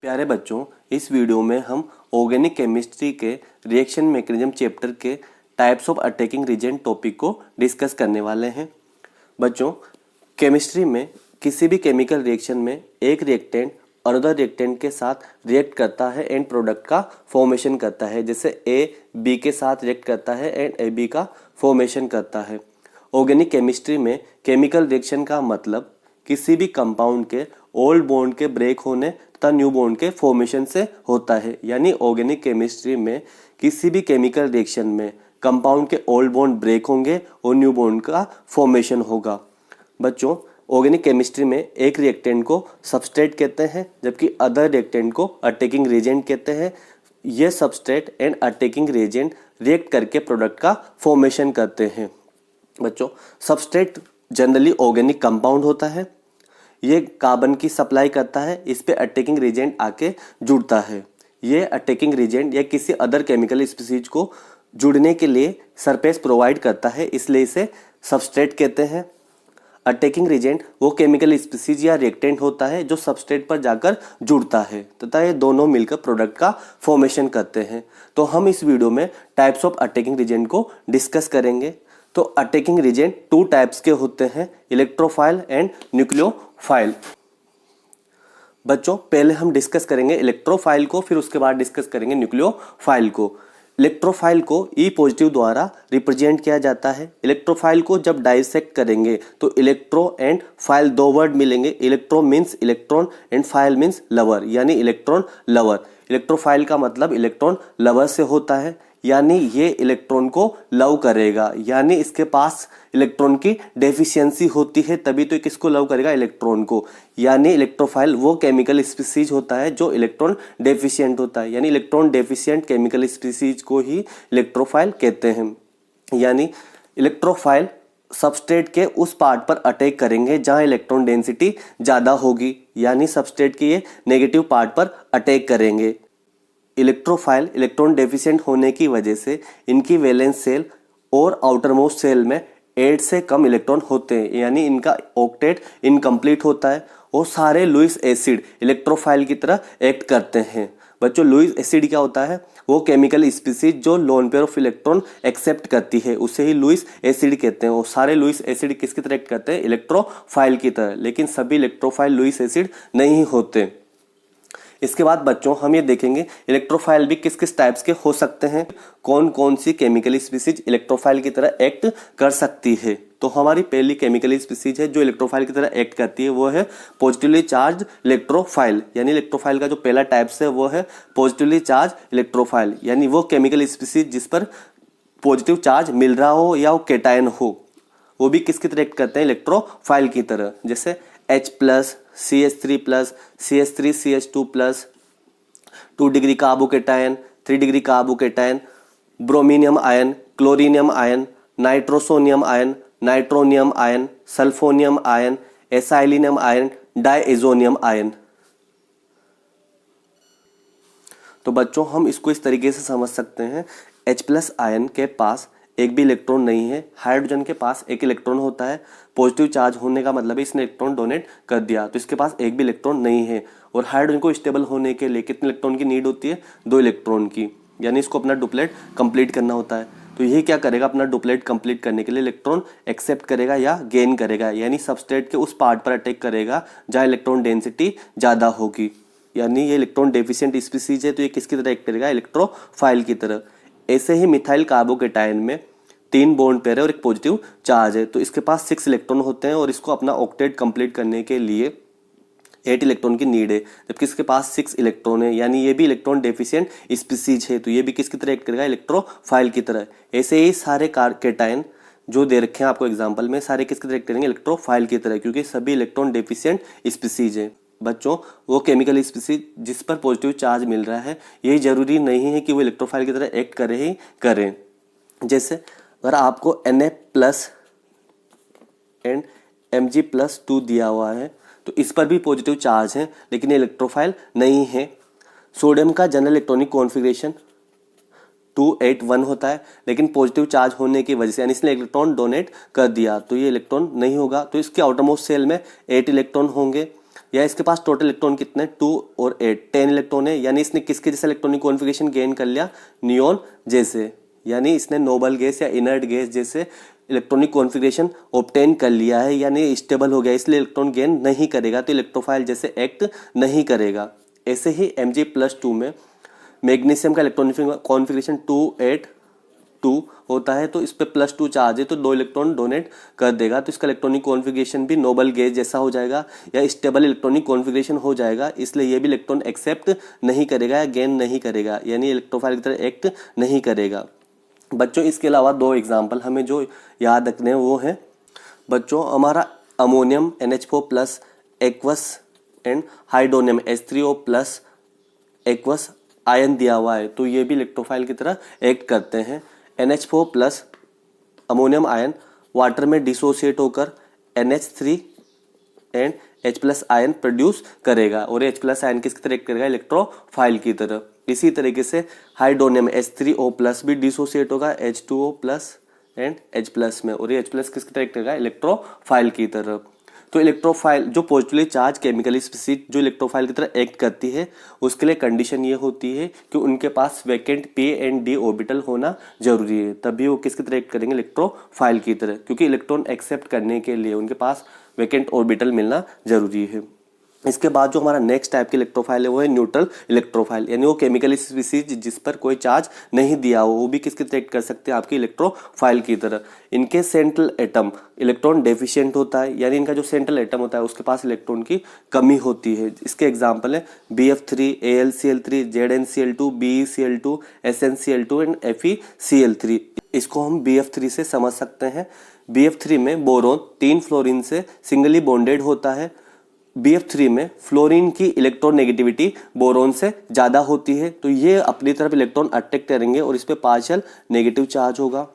प्यारे बच्चों, इस वीडियो में हम ऑर्गेनिक केमिस्ट्री के रिएक्शन मैकेनिज्म चैप्टर के types of attacking reagent topic को डिस्कस करने वाले हैं। बच्चों, केमिस्ट्री में किसी भी केमिकल रिएक्शन में एक रिएक्टेंट अनदर रिएक्टेंट के साथ रिएक्ट करता है एंड प्रोडक्ट का फॉर्मेशन करता है। जैसे ए बी के साथ रिएक्ट करता है एंड ए बी का फॉर्मेशन करता है। ऑर्गेनिक केमिस्ट्री में केमिकल रिएक्शन का मतलब किसी भी कंपाउंड के ओल्ड बॉन्ड के ब्रेक होने तथा न्यू बॉन्ड के फॉर्मेशन से होता है। यानी ऑर्गेनिक केमिस्ट्री में किसी भी केमिकल रिएक्शन में कंपाउंड के ओल्ड बॉन्ड ब्रेक होंगे और न्यू बॉन्ड का फॉर्मेशन होगा। बच्चों, ऑर्गेनिक केमिस्ट्री में एक रिएक्टेंट को सबस्ट्रेट कहते हैं जबकि अदर रिएक्टेंट को अटैकिंग रिएजेंट कहते हैं। ये substrate and attacking reagent react करके प्रोडक्ट का फॉर्मेशन करते हैं। बच्चों, सबस्ट्रेट जनरली ऑर्गेनिक कंपाउंड होता है। ये कार्बन की सप्लाई करता है, इस पे अटैकिंग रिएजेंट आके जुड़ता है। ये अटैकिंग रिएजेंट या किसी अदर केमिकल स्पीसीज को जुड़ने के लिए सरफेस प्रोवाइड करता है, इसलिए इसे सबस्ट्रेट कहते हैं। अटैकिंग रिएजेंट वो केमिकल स्पीसीज या रिएक्टेंट होता है जो सबस्ट्रेट पर जाकर जुड़ता है तथा ये दोनों मिलकर प्रोडक्ट का फॉर्मेशन करते हैं। तो हम इस वीडियो में टाइप्स ऑफ अटैकिंग रिएजेंट को डिस्कस करेंगे। तो अटैकिंग रिएजेंट टू टाइप्स के होते हैं, इलेक्ट्रोफाइल एंड न्यूक्लियोफाइल। बच्चों, पहले हम डिस्कस करेंगे इलेक्ट्रोफाइल को, फिर उसके बाद डिस्कस करेंगे न्यूक्लियोफाइल को। इलेक्ट्रोफाइल को ई पॉजिटिव द्वारा रिप्रेजेंट किया जाता है। इलेक्ट्रोफाइल को जब डाइसेक्ट करेंगे तो इलेक्ट्रो एंड फाइल दो वर्ड मिलेंगे। Electro means electron and file means lover, यानी इलेक्ट्रॉन लवर। इलेक्ट्रोफाइल का मतलब इलेक्ट्रॉन लवर से होता है, यानी ये इलेक्ट्रॉन को लव करेगा, यानी इसके पास इलेक्ट्रॉन की डेफिशिएंसी होती है तभी तो किसको लव करेगा, इलेक्ट्रॉन को। यानी इलेक्ट्रोफाइल वो केमिकल स्पीसीज होता है जो इलेक्ट्रॉन डेफिशिएंट होता है, यानी इलेक्ट्रॉन डेफिशिएंट केमिकल स्पीसीज को ही इलेक्ट्रोफाइल कहते हैं। यानी इलेक्ट्रोफाइल सबस्ट्रेट के उस पार्ट पर अटैक करेंगे जहां इलेक्ट्रॉन डेंसिटी ज़्यादा होगी, यानी सबस्ट्रेट के ये नेगेटिव पार्ट पर अटैक करेंगे। इलेक्ट्रोफाइल इलेक्ट्रॉन डेफिशिएंट होने की वजह से इनकी वैलेंस सेल और आउटर मोस्ट सेल में 8 से कम इलेक्ट्रॉन होते हैं, यानी इनका ऑक्टेट इनकम्प्लीट होता है और सारे लुईस एसिड इलेक्ट्रोफाइल की तरह एक्ट करते हैं। बच्चों, लुईस एसिड क्या होता है? वो केमिकल स्पीसीज जो lone pair of electron accept करती है, उसे ही लुईस एसिड कहते हैं। और सारे लुईस एसिड किसकी तरह एक्ट करते हैं? इलेक्ट्रोफाइल की तरह। लेकिन सभी इलेक्ट्रोफाइल लुईस एसिड नहीं होते। इसके बाद बच्चों हम ये देखेंगे इलेक्ट्रोफाइल भी किस किस टाइप्स के हो सकते हैं, कौन कौन सी केमिकल स्पीसीज इलेक्ट्रोफाइल की तरह एक्ट कर सकती है। तो हमारी पहली केमिकल स्पीसीज है जो इलेक्ट्रोफाइल की तरह एक्ट करती है, वो है पॉजिटिवली चार्ज इलेक्ट्रोफाइल। यानी इलेक्ट्रोफाइल का जो पहला टाइप्स है वो है पॉजिटिवली चार्ज इलेक्ट्रोफाइल, यानी वो केमिकल स्पीसीज जिस पर पॉजिटिव चार्ज मिल रहा हो या वो केटायन हो, वो भी किसकी तरह एक्ट करते हैं? इलेक्ट्रोफाइल की तरह। जैसे H+, CH3+, CH3, CH2+, 2 degree carbocation, 3 degree carbocation, bromonium ion, chloronium ion, nitrosonium ion, nitronium ion, sulfonium ion, acylinium ion, diazonium ion. तो बच्चों, हम इसको इस तरीके से समझ सकते हैं। H+ आयन के पास एक भी इलेक्ट्रॉन नहीं है। हाइड्रोजन के पास एक इलेक्ट्रॉन होता है। पॉजिटिव चार्ज होने का मतलब है इसने इलेक्ट्रॉन डोनेट कर दिया, तो इसके पास एक भी इलेक्ट्रॉन नहीं है। और हाइड्रोजन को स्टेबल होने के लिए कितने इलेक्ट्रॉन की नीड होती है? 2 इलेक्ट्रॉन की, यानी इसको अपना डुप्लेट कंप्लीट करना होता है। तो ये क्या करेगा? अपना डुप्लेट कंप्लीट करने के लिए इलेक्ट्रॉन एक्सेप्ट करेगा या गेन करेगा, यानी सबस्ट्रेट के उस पार्ट पर अटैक करेगा जहाँ इलेक्ट्रॉन डेंसिटी ज़्यादा होगी। यानी ये इलेक्ट्रॉन डेफिशिएंट स्पीसीज है, तो ये किसकी तरह एक्ट करेगा? इलेक्ट्रोफाइल की तरह। ऐसे ही मिथाइल कार्बोकेटायन में 3 बॉन्ड पेयर है और एक पॉजिटिव चार्ज है, तो इसके पास 6 इलेक्ट्रॉन होते हैं और इसको अपना ऑक्टेट कंप्लीट करने के लिए 8 इलेक्ट्रॉन की नीड है, जबकि इसके पास 6 इलेक्ट्रॉन है, यानी ये भी इलेक्ट्रॉन डेफिशिएंट स्पीसीज है, तो ये भी किसकी तरह एक्ट करेगा? इलेक्ट्रोफाइल की तरह। ऐसे ही सारे केटायन जो दे रखे हैं आपको एग्जाम्पल में, सारे किसकी तरह एक्ट करेंगे? इलेक्ट्रोफाइल की तरह, क्योंकि सभी इलेक्ट्रॉन डेफिशिएंट स्पीसीज है। बच्चों, वो केमिकल स्पीसीज जिस पर पॉजिटिव चार्ज मिल रहा है, यही जरूरी नहीं है कि वो इलेक्ट्रोफाइल की तरह एक्ट करे ही करें। जैसे अगर आपको Na+ एंड Mg+2 दिया हुआ है तो इस पर भी पॉजिटिव चार्ज है, लेकिन इलेक्ट्रोफाइल नहीं है। सोडियम का जनरल इलेक्ट्रॉनिक कॉन्फ़िगरेशन 281 होता है, लेकिन पॉजिटिव चार्ज होने की वजह से, यानी इसने इलेक्ट्रॉन डोनेट कर दिया, तो ये इलेक्ट्रॉन नहीं होगा। तो इसके आउटरमोस्ट सेल में 8 इलेक्ट्रॉन होंगे, या इसके पास टोटल इलेक्ट्रॉन कितने 2 और 8 10 इलेक्ट्रॉन है, यानी इसने किसके जैसा इलेक्ट्रॉनिक कॉन्फ़िगरेशन गेन कर लिया, नियॉन जैसे, यानी इसने नोबल गैस या इनर्ट गैस जैसे इलेक्ट्रॉनिक कॉन्फ़िगरेशन ऑब्टेन कर लिया है, यानी स्टेबल हो गया, इसलिए इलेक्ट्रॉन गेन नहीं करेगा, तो इलेक्ट्रोफाइल जैसे एक्ट नहीं करेगा। ऐसे ही Mg+2 में मैग्नीशियम का इलेक्ट्रॉनिक कॉन्फ़िगरेशन 282 होता है, तो इस पे +2 चार्ज है तो 2 इलेक्ट्रॉन डोनेट कर देगा, तो इसका इलेक्ट्रॉनिक कॉन्फ़िगरेशन भी नोबल गैस जैसा हो जाएगा या स्टेबल इलेक्ट्रॉनिक कॉन्फ़िगरेशन हो जाएगा, इसलिए ये भी इलेक्ट्रॉन एक्सेप्ट नहीं करेगा या गेन नहीं करेगा, यानी इलेक्ट्रोफाइल की तरह एक्ट नहीं करेगा। बच्चों इसके अलावा 2 एग्जाम्पल हमें जो याद रखने हैं वो है बच्चों, हमारा ammonium NH4+ aqueous and hydronium H3O+ aqueous ion दिया हुआ है, तो ये भी इलेक्ट्रोफाइल की तरह एक्ट करते हैं। NH4+ अमोनियम आयन वाटर में डिसोसिएट होकर NH3 and H+ ion produce करेगा, और H+ आयन किसकी तरह एक्ट करेगा, इलेक्ट्रोफाइल की तरह। इसी तरीके से हाइड्रोनियम H3O+ भी डिसोसिएट होगा H2O+ एंड H+ में, और ये H+ किसकी तरह एक्ट करेगा, इलेक्ट्रोफाइल की तरह। तो इलेक्ट्रोफाइल जो पॉजिटिवली चार्ज केमिकल स्पीसीज जो इलेक्ट्रोफाइल की तरह एक्ट करती है, उसके लिए कंडीशन ये होती है कि उनके पास vacant p and d orbital होना जरूरी है, तभी वो किसकी तरह एक्ट करेंगे, इलेक्ट्रोफाइल की तरह, क्योंकि इलेक्ट्रॉन एक्सेप्ट करने के लिए उनके पास वैकेंट ऑर्बिटल मिलना जरूरी है। इसके बाद जो हमारा नेक्स्ट टाइप की इलेक्ट्रोफाइल है वो है न्यूट्रल इलेक्ट्रोफाइल, यानी वो केमिकल स्पीसीज जिस पर कोई चार्ज नहीं दिया हो, वो भी किसकी तरह एक्ट कर सकते हैं, आपकी इलेक्ट्रोफाइल की तरह। इनके सेंट्रल एटम इलेक्ट्रॉन डेफिशिएंट होता है, यानी इनका जो सेंट्रल एटम होता है उसके पास इलेक्ट्रॉन की कमी होती है। इसके एग्जाम्पल है BF3, AlCl3, ZnCl2, BeCl2, SnCl2 and FeCl3। इसको हम BF3 से समझ सकते हैं। BF3 में बोरोन 3 फ्लोरीन से सिंगली बॉन्डेड होता है। BF3 में फ्लोरीन की इलेक्ट्रॉन नेगेटिविटी बोरोन से ज़्यादा होती है, तो ये अपनी तरफ इलेक्ट्रॉन अट्रैक्ट करेंगे और इस पे पार्शियल नेगेटिव चार्ज होगा।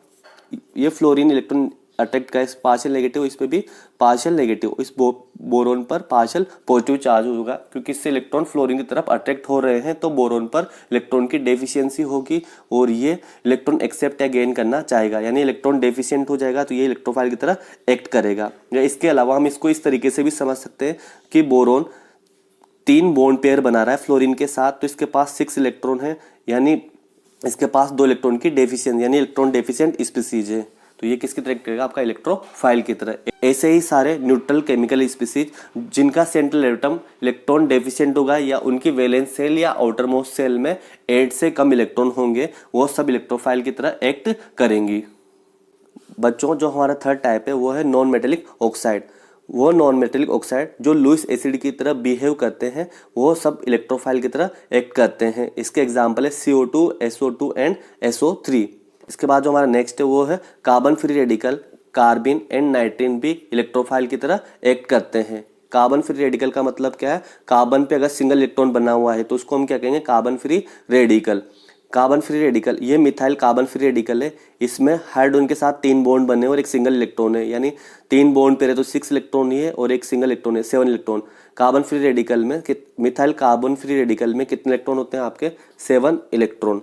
ये फ्लोरीन इलेक्ट्रॉन अट्रैक्ट का पार्शियल नेगेटिव, इस पे भी पार्शियल नेगेटिव, इस बोरोन पर पार्शियल पॉजिटिव चार्ज होगा, क्योंकि इससे इलेक्ट्रॉन फ्लोरीन की तरफ अट्रैक्ट हो रहे हैं, तो बोरोन पर इलेक्ट्रॉन की डेफिशिएंसी होगी और ये इलेक्ट्रॉन एक्सेप्ट या गेन करना चाहेगा, यानी इलेक्ट्रॉन डेफिशिएंट हो जाएगा, तो ये इलेक्ट्रोफाइल की तरह एक्ट करेगा। या इसके अलावा हम इसको इस तरीके से भी समझ सकते हैं कि बोरोन 3 बॉन्ड पेयर बना रहा है फ्लोरीन के साथ, तो इसके पास 6 इलेक्ट्रॉन है, यानी इसके पास 2 इलेक्ट्रॉन की डेफिशिएंसी, यानी इलेक्ट्रॉन डेफिशिएंट स्पीसीज है, तो ये किसकी तरह एक्ट करेगा, आपका इलेक्ट्रोफाइल की तरह। ऐसे ही सारे न्यूट्रल केमिकल स्पीसीज जिनका सेंट्रल एटम इलेक्ट्रॉन डेफिशिएंट होगा या उनकी वैलेंस सेल या आउटर मोस्ट सेल में 8 से कम इलेक्ट्रॉन होंगे, वो सब इलेक्ट्रोफाइल की तरह एक्ट करेंगी। बच्चों जो हमारा थर्ड टाइप है वो है नॉन मेटेलिक ऑक्साइड। वो नॉन मेटेलिक ऑक्साइड जो लुईस एसिड की तरह बिहेव करते हैं, वो सब इलेक्ट्रोफाइल की तरह एक्ट करते हैं। इसके एग्जाम्पल है CO2, SO2 एंड SO3। इसके बाद जो हमारा नेक्स्ट है वो है carbon free radical. Carbene and nitrene भी इलेक्ट्रोफाइल की तरह एक्ट करते हैं। कार्बन फ्री रेडिकल का मतलब क्या है, कार्बन पे अगर सिंगल इलेक्ट्रॉन बना हुआ है तो उसको हम क्या कहेंगे, carbon free radical. Carbon free radical ये मिथाइल कार्बन फ्री रेडिकल है, इसमें हाइड्रोजन के साथ 3 बॉन्ड बने और एक सिंगल इलेक्ट्रॉन है, यानी 3 बॉन्ड पे है तो 6 इलेक्ट्रॉन ही है और एक सिंगल इलेक्ट्रॉन है 7 इलेक्ट्रॉन। कार्बन फ्री रेडिकल में मिथाइल कार्बन फ्री रेडिकल में कितने इलेक्ट्रॉन होते हैं, आपके 7 इलेक्ट्रॉन।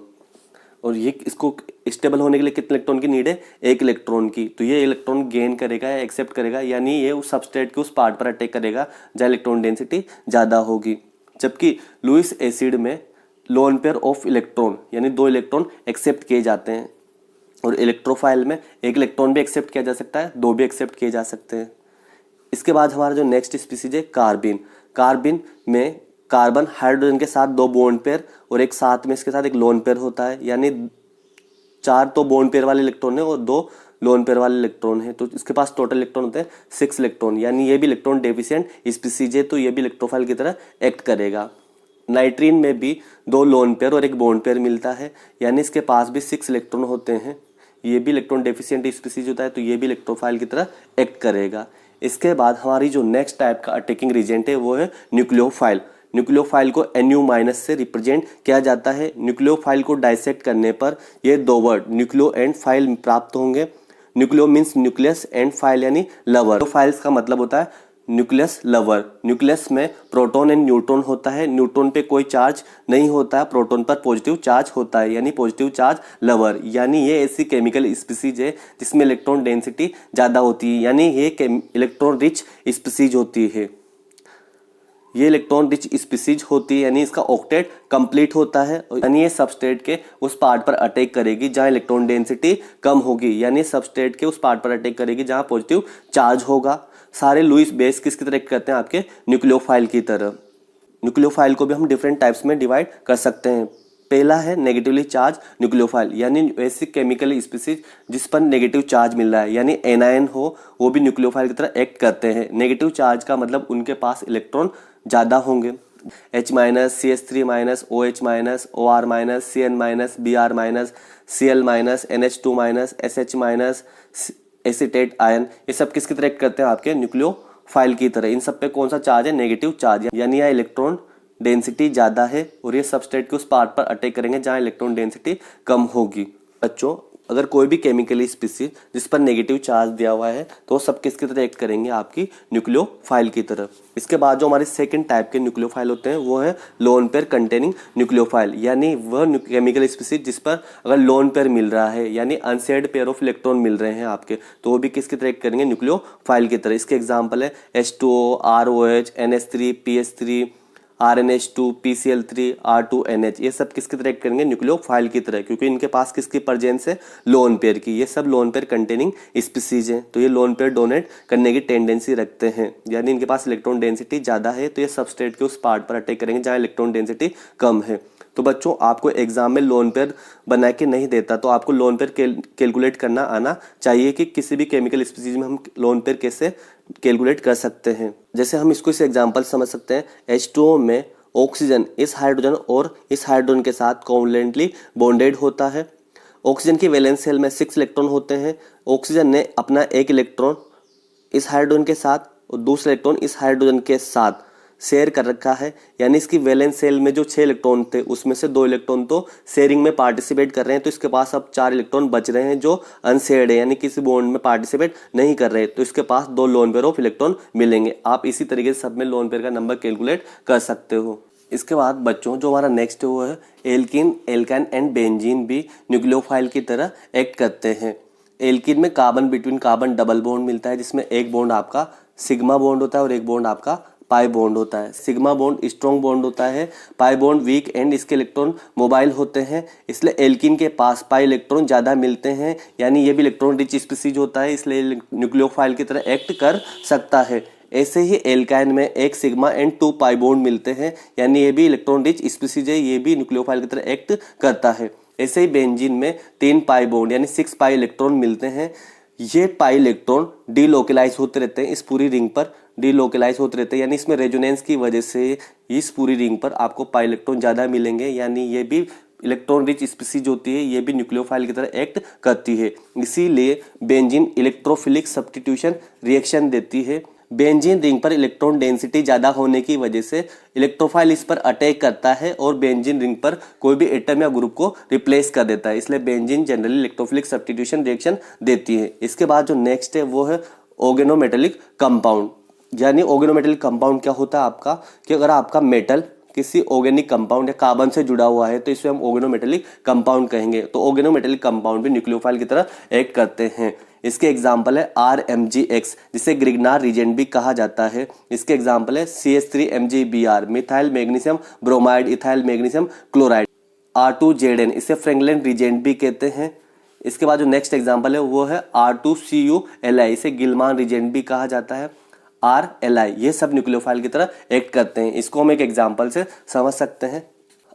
और ये इसको स्टेबल होने के लिए कितने इलेक्ट्रॉन की नीड है, 1 इलेक्ट्रॉन की, तो ये इलेक्ट्रॉन गेन करेगा या एक्सेप्ट करेगा, यानी ये उस सबस्ट्रेट के उस पार्ट पर अटैक करेगा जहाँ इलेक्ट्रॉन डेंसिटी ज़्यादा होगी। जबकि लुईस एसिड में लोन पेयर ऑफ इलेक्ट्रॉन यानी 2 इलेक्ट्रॉन एक्सेप्ट किए जाते हैं, और इलेक्ट्रोफाइल में 1 इलेक्ट्रॉन भी एक्सेप्ट किया जा सकता है, 2 भी एक्सेप्ट किए जा सकते हैं। इसके बाद हमारा जो नेक्स्ट स्पीसीज है कार्बिन। कार्बिन में कार्बन हाइड्रोजन के साथ 2 बॉन्ड पेयर और एक साथ में इसके साथ एक लोन पेयर होता है, यानी 4 तो बॉन्ड पेयर वाले इलेक्ट्रॉन है और 2 लोन पेयर वाले इलेक्ट्रॉन है, तो इसके पास टोटल इलेक्ट्रॉन होते हैं 6 इलेक्ट्रॉन, यानी ये भी इलेक्ट्रॉन डेफिशिएंट स्पीसीज है, तो ये भी इलेक्ट्रोफाइल की तरह एक्ट करेगा। नाइट्रीन में भी 2 लोन पेयर और एक बॉन्ड पेयर मिलता है, यानी इसके पास भी 6 इलेक्ट्रॉन होते हैं, ये भी इलेक्ट्रॉन डेफिशिएंट स्पीसीज होता है, तो ये भी इलेक्ट्रोफाइल की तरह एक्ट करेगा। इसके बाद हमारी जो नेक्स्ट टाइप का अटैकिंग रिजेंट है वो है न्यूक्लियोफाइल। न्यूक्लियोफाइल को Nu- से रिप्रेजेंट किया जाता है। न्यूक्लियोफाइल को डाइसेक्ट करने पर ये 2 वर्ड न्यूक्लियो एंड फाइल प्राप्त होंगे। Nucleo means nucleus and file यानी लवर। फाइल्स का मतलब होता है न्यूक्लियस लवर। न्यूक्लियस में प्रोटॉन एंड न्यूट्रॉन होता है, न्यूट्रॉन पे कोई चार्ज नहीं होता है, प्रोटॉन पर पॉजिटिव चार्ज होता है, यानी पॉजिटिव चार्ज लवर। यानी ये ऐसी केमिकल स्पीसीज है जिसमें इलेक्ट्रॉन डेंसिटी ज़्यादा होती है, यानी ये इलेक्ट्रॉन रिच स्पीसीज होती है। ये इलेक्ट्रॉन रिच स्पीसीज होती है, यानी इसका ऑक्टेट कंप्लीट होता है, यानी ये सबस्ट्रेट के उस पार्ट पर अटैक करेगी जहां इलेक्ट्रॉन डेंसिटी कम होगी, यानी सबस्ट्रेट के उस पार्ट पर अटैक करेगी जहां पॉजिटिव चार्ज होगा। सारे लुईस बेस किसकी तरह करते हैं, आपके न्यूक्लियोफाइल की तरह। न्यूक्लियोफाइल को भी हम डिफरेंट टाइप्स में डिवाइड कर सकते हैं। पहला है नेगेटिवली चार्ज न्यूक्लियोफाइल, यानी वैसी केमिकल स्पीसीज जिस पर नेगेटिव चार्ज मिल रहा है, यानी एनायन हो, वो भी न्यूक्लियोफाइल की तरह एक्ट करते हैं। नेगेटिव चार्ज का मतलब उनके पास इलेक्ट्रॉन ज़्यादा होंगे। H minus, CH3 minus, OH minus, OR minus, CN minus, Br minus, Cl minus, NH2 minus, SH minus, acetate ion, ये सब किसकी तरह एक्ट करते हैं, आपके न्यूक्लियोफाइल की तरह। इन सब पे कौन सा चार्ज है, नेगेटिव चार्ज, यानी यह इलेक्ट्रॉन डेंसिटी ज़्यादा है और ये सबस्ट्रेट के उस पार्ट पर अटैक करेंगे जहाँ इलेक्ट्रॉन डेंसिटी कम होगी। बच्चों, अगर कोई भी केमिकली स्पीसीज जिस पर नेगेटिव चार्ज दिया हुआ है तो सब किसकी तरह एक्ट करेंगे, आपकी न्यूक्लियोफाइल की तरह। इसके बाद जो हमारे सेकंड टाइप के न्यूक्लियोफाइल होते हैं वो है लोन पेयर कंटेनिंग न्यूक्लियोफाइल, यानी वह केमिकल स्पीसीज जिस पर अगर लोन पेयर मिल रहा है, यानी अनसेड पेयर ऑफ इलेक्ट्रॉन मिल रहे हैं आपके, तो वो भी किसकी तरह एक्ट करेंगे, न्यूक्लियोफाइल की तरह। इसके एग्जाम्पल है H2O, ROH, NH3, PH3, RNH2, PCl3, R2NH, ये सब किसकी तरह एक्ट करेंगे, न्यूक्लियोफाइल की तरह, क्योंकि इनके पास किसकी प्रेजेंस है, लोन पेयर की। ये सब लोन पेयर कंटेनिंग स्पीसीज हैं, तो ये लोन पेयर डोनेट करने की टेंडेंसी रखते हैं, यानी इनके पास इलेक्ट्रॉन डेंसिटी ज़्यादा है, तो ये सबस्ट्रेट के उस पार्ट पर अटैक करेंगे जहाँ इलेक्ट्रॉन डेंसिटी कम है। तो बच्चों, आपको एग्जाम में लोन पेयर बना के नहीं देता, तो आपको लोन पेयर कैलकुलेट करना आना चाहिए कि किसी भी केमिकल स्पीसीज में हम लोन पेयर कैसे कैलकुलेट कर सकते हैं। जैसे हम इसको इस एग्जांपल समझ सकते हैं। H2O में ऑक्सीजन इस हाइड्रोजन और इस हाइड्रोजन के साथ कोवलेंटली बॉन्डेड होता है। ऑक्सीजन की वैलेंस शेल में 6 इलेक्ट्रॉन होते हैं। ऑक्सीजन ने अपना एक इलेक्ट्रॉन इस हाइड्रोजन के साथ और दूसरा इलेक्ट्रॉन इस हाइड्रोजन के साथ शेयर कर रखा है, यानी इसकी वैलेंस शेल में जो 6 इलेक्ट्रॉन थे उसमें से 2 इलेक्ट्रॉन तो शेयरिंग में पार्टिसिपेट कर रहे हैं, तो इसके पास अब 4 इलेक्ट्रॉन बच रहे हैं जो अनशेयर्ड है, यानी किसी बॉन्ड में पार्टिसिपेट नहीं कर रहे, तो इसके पास 2 लोन पेयर ऑफ इलेक्ट्रॉन मिलेंगे। आप इसी तरीके से सब में लोन पेयर का नंबर कैलकुलेट कर सकते हो। इसके बाद बच्चों, जो हमारा नेक्स्ट है वो है एल्कीन, एल्काइन एंड बेंजीन भी न्यूक्लियोफाइल की तरह एक्ट करते हैं। एल्कीन में carbon between carbon double bond मिलता है, जिसमें एक बॉन्ड आपका सिग्मा बॉन्ड होता है और एक बॉन्ड आपका पाई बॉन्ड होता है। सिग्मा बॉन्ड स्ट्रॉन्ग बॉन्ड होता है, पाई बॉन्ड वीक एंड इसके इलेक्ट्रॉन मोबाइल होते हैं, इसलिए एल्कीन के पास पाई इलेक्ट्रॉन ज़्यादा मिलते हैं, यानी ये भी इलेक्ट्रॉन रिच स्पीसीज होता है, इसलिए न्यूक्लियोफाइल की तरह एक्ट कर सकता है। ऐसे ही एल्काइन में एक सिग्मा एंड 2 पाई बॉन्ड मिलते हैं, यानी ये भी इलेक्ट्रॉन रिच स्पीसीज है, ये भी न्यूक्लियोफाइल की तरह एक्ट करता है। ऐसे ही बेंजीन में 3 पाई बॉन्ड यानी 6 पाई इलेक्ट्रॉन मिलते हैं। ये पाई इलेक्ट्रॉन डीलोकलाइज होते रहते हैं, इस पूरी रिंग पर डीलोकलाइज होते रहते हैं, यानी इसमें रेजोनेंस की वजह से इस पूरी रिंग पर आपको पाई इलेक्ट्रॉन ज़्यादा मिलेंगे, यानी ये भी इलेक्ट्रॉन रिच स्पीसीज होती है, ये भी न्यूक्लियोफाइल की तरह एक्ट करती है। इसीलिए बेंजीन इलेक्ट्रोफिलिक सब्स्टिट्यूशन रिएक्शन देती है। बेंजीन रिंग पर इलेक्ट्रॉन डेंसिटी ज़्यादा होने की वजह से इलेक्ट्रोफाइल इस पर अटैक करता है और बेंजीन रिंग पर कोई भी एटम या ग्रुप को रिप्लेस कर देता है, इसलिए benzene generally electrophilic substitution reaction देती है। इसके बाद जो नेक्स्ट है वो है ऑर्गेनोमेटेलिक कंपाउंड, यानी ऑर्गेनोमेटेलिक कंपाउंड क्या होता है आपका, कि अगर आपका मेटल किसी ऑर्गेनिक कंपाउंड या कार्बन से जुड़ा हुआ है तो इसे हम ऑर्गेनोमेटेलिक कंपाउंड कहेंगे। तो ऑर्गेनोमेटेलिक कंपाउंड भी न्यूक्लियोफाइल की तरह एक्ट करते हैं। इसके एग्जाम्पल है RMgX, जिसे ग्रिग्नार रिजेंट भी कहा जाता है। इसके एग्जाम्पल है CH3MgBr, methyl magnesium bromide, ethyl magnesium chloride. R2ZN, इसे फ्रैंकलिन रिजेंट भी कहते हैं। इसके बाद जो नेक्स्ट एग्जाम्पल है वो है R2CuLi, इसे गिलमान रिजेंट भी कहा जाता है। RLi, ये सब न्यूक्लियोफाइल की तरह एक्ट करते हैं। इसको हम एक एग्जाम्पल से समझ सकते हैं।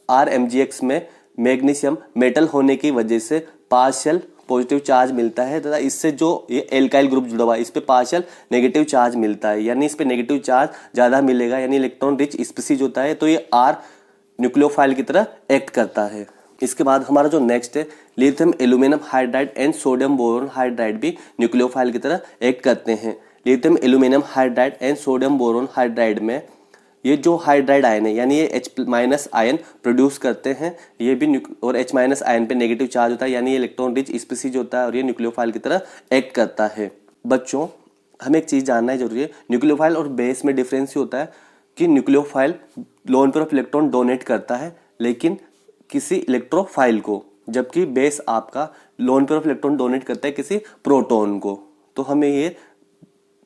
RMgX में मैग्नीशियम मेटल होने की वजह से पार्शियल पॉजिटिव चार्ज मिलता है तथा इससे जो ये एल्काइल ग्रुप जुड़ा हुआ है इस पे पार्शियल नेगेटिव चार्ज मिलता है, यानी इस पे नेगेटिव चार्ज ज़्यादा मिलेगा, यानी इलेक्ट्रॉन रिच स्पीसीज होता है, तो ये R न्यूक्लियोफाइल की तरह एक्ट करता है। इसके बाद हमारा जो नेक्स्ट है lithium aluminium hydride and sodium boron hydride भी न्यूक्लियोफाइल की तरह एक्ट करते हैं। Lithium aluminium hydride and sodium boron hydride में ये जो हाइड्राइड आयन है, यानी ये H- आयन प्रोड्यूस करते हैं, ये भी और H- आयन पे नेगेटिव चार्ज होता है, यानी ये इलेक्ट्रॉन रिच स्पीसीज होता है और ये न्यूक्लियोफाइल की तरह एक्ट करता है। बच्चों, हमें एक चीज़ जानना है जरूरी है, न्यूक्लियोफाइल और बेस में डिफरेंस ये होता है कि nucleophile loan pair of electron donate करता है लेकिन किसी इलेक्ट्रोफाइल को, जबकि बेस आपका loan pair of electron donate करता है किसी प्रोटॉन को। तो हमें ये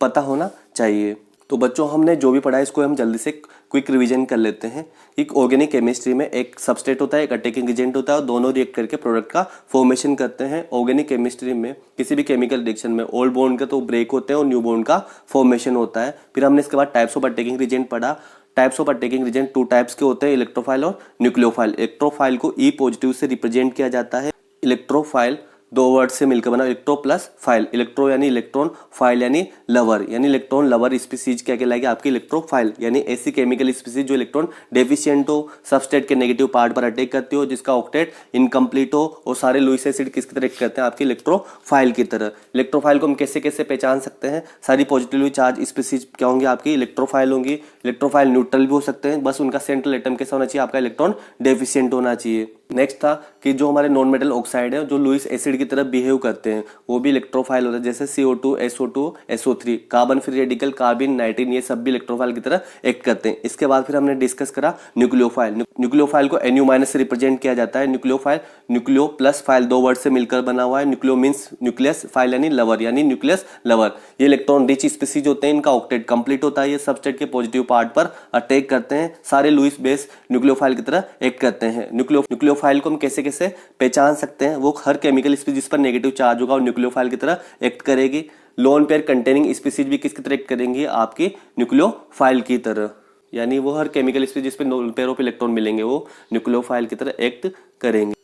पता होना चाहिए। तो बच्चों हमने जो भी पढ़ा है इसको हम जल्दी से क्विक रिवीजन कर लेते हैं। एक ऑर्गेनिक केमिस्ट्री में एक सबस्ट्रेट होता है, एक अटैकिंग एजेंट होता है और दोनों रिएक्ट करके प्रोडक्ट का फॉर्मेशन करते हैं। ऑर्गेनिक केमिस्ट्री में किसी भी केमिकल रिएक्शन में ओल्ड बॉन्ड का तो ब्रेक होते हैं और न्यू बॉन्ड का फॉर्मेशन होता है। फिर हमने इसके बाद टाइप्स ऑफ अटैकिंग एजेंट पढ़ा। Types of attacking agent 2 types के होते हैं, इलेक्ट्रोफाइल और न्यूक्लियोफाइल। इलेक्ट्रोफाइल को ई पॉजिटिव से रिप्रेजेंट किया जाता है। इलेक्ट्रोफाइल 2 वर्ड से मिलकर बना, इलेक्ट्रो प्लस फाइल। इलेक्ट्रो यानी इलेक्ट्रॉन, फाइल यानी लवर, यानी इलेक्ट्रॉन लवर स्पीसीज क्या कहलाएगी आपकी इलेक्ट्रोफाइल, यानी ऐसी केमिकल स्पीसीज जो इलेक्ट्रॉन डेफिशिएंट हो, सबस्ट्रेट के नेगेटिव पार्ट पर अटैक करती हो, जिसका ऑक्टेट इनकम्प्लीट हो और सारे लुईस एसिड किसकी तरह करते हैं आपकी इलेक्ट्रोफाइल की तरह। इलेक्ट्रोफाइल को हम कैसे कैसे पहचान सकते हैं, सारी पॉजिटिवली चार्ज स्पीसीज क्या होंगी आपकी इलेक्ट्रोफाइल होंगी। इलेक्ट्रोफाइल न्यूट्रल भी हो सकते हैं, बस उनका सेंट्रल एटम कैसा होना चाहिए आपका इलेक्ट्रॉन डेफिशिएंट होना चाहिए। नेक्स्ट था कि जो हमारे नॉन मेटल ऑक्साइड है जो लुईस एसिड की तरह बिहेव करते हैं वो भी इलेक्ट्रोफाइल होता है, जैसे CO2, SO2, SO3, carbon free radical, carbene, nitrene, ये सब भी इलेक्ट्रोफाइल की तरह एक्ट करते हैं। इसके बाद फिर हमने डिस्कस करा न्यूक्लियोफाइल। न्यूक्लियोफाइल को NU- से रिप्रेजेंट किया जाता है। Nucleophile nucleo plus file 2 word से मिलकर बना हुआ है। न्यूक्लियो मीन्स न्यूक्लियस, फाइल यानी लवर, यानी न्यूक्लियस लवर। ये इलेक्ट्रॉन रिच स्पीसीज होते हैं, इनका ऑक्टेट कंप्लीट होता है, ये सबस्ट्रेट के पॉजिटिव पार्ट पर अटैक करते हैं, सारे लुईस बेस न्यूक्लियोफाइल की तरह एक्ट करते हैं। न्यूक्लियोफाइल को हम कैसे कैसे पहचान सकते हैं, वो हर केमिकल स्पीसीज जिस पर नेगेटिव चार्ज होगा वो न्यूक्लियोफाइल की तरह एक्ट करेगी। लोन पेयर कंटेनिंग स्पीसीज भी किसकी तरह एक्ट करेंगी आपकी न्यूक्लियोफाइल की तरह, यानी वो हर केमिकल स्पीसीज जिस पर लोन पेयर ऑफ इलेक्ट्रॉन मिलेंगे वो न्यूक्लियोफाइल की तरह एक्ट करेंगे।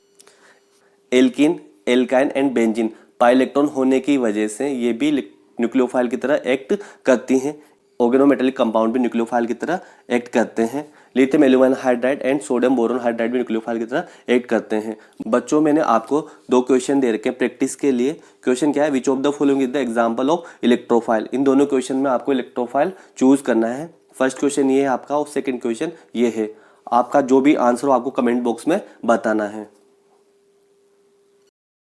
Alkene, alkyne and benzene pi electron होने की वजह से ये भी न्यूक्लियोफाइल की तरह एक्ट करती हैं। ऑर्गेनोमेटेलिक कंपाउंड भी न्यूक्लियोफाइल की तरह एक्ट करते हैं। Lithium aluminium hydride and sodium boron hydride भी न्यूक्लियोफाइल की तरह एक्ट करते हैं। बच्चों मैंने आपको 2 क्वेश्चन दे रखे हैं प्रैक्टिस के लिए। क्वेश्चन क्या है, which of the following is the example of electrophile. इन दोनों क्वेश्चन में आपको इलेक्ट्रोफाइल चूज करना है। फर्स्ट क्वेश्चन ये है आपका और सेकंड क्वेश्चन ये है। आपका जो भी आंसर हो आपको कमेंट बॉक्स में बताना है।